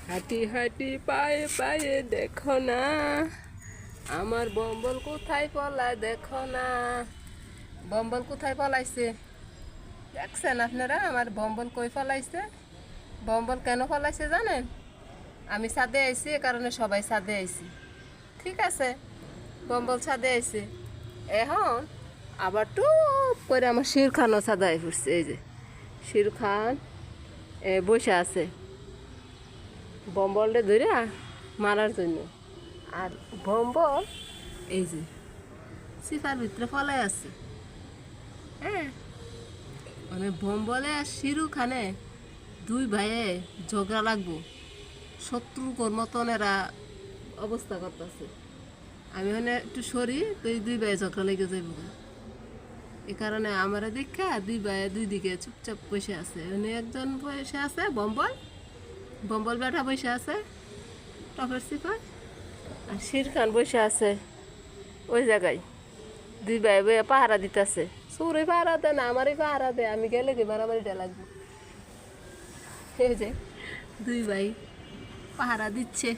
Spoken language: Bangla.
হাঁটি হাঁটি পায়ে পায়ে দেখো না আমার বম্বল কোথায় পলায় দেখো না। বম্বল কোথায় পলাইছে দেখছেন আপনারা? আমার বম্বল কই ফলাইছে? বম্বল কেন ফলাইছে জানেন? আমি ছাদে আইছি, এ কারণে সবাই ছাদে আইছি। ঠিক আছে, বম্বল ছাদে আইছে। এখন আবার টুপ করে আমার শির খানও ছাদাই ফুটছে। এই যে শির খান বসে আছে বম্বলটা ধরে মারার জন্য। আর বম্বল এই যে সিফার ভিতরে ফলাই আছে। হ্যাঁ, মানে বম্বলে আর শিরু খানে দুই ভাইয়ে ঝগড়া লাগবো, শত্রুর মতন এরা অবস্থা করতেছে। আমি মানে একটু সরি তো এই দুই ভাই ঝগড়া লেগে যাইব। এ কারণে আমার দেখা দুই ভাই দুই দিকে চুপচাপ বসে আছে। মানে একজন বসে আছে বম্বল, বম্বল বেটা বসে আছে টপের সিফার, আর শির খান বসে আছে ওই জায়গায়। দুই ভাই বইয়া পাহারা দিতেছে। সুরে পাহারা দেয় না, আমারই পাহারা দেয়। আমি গেলে কি মারামারিটা লাগবে। এই যে দুই ভাই পাহারা দিচ্ছে।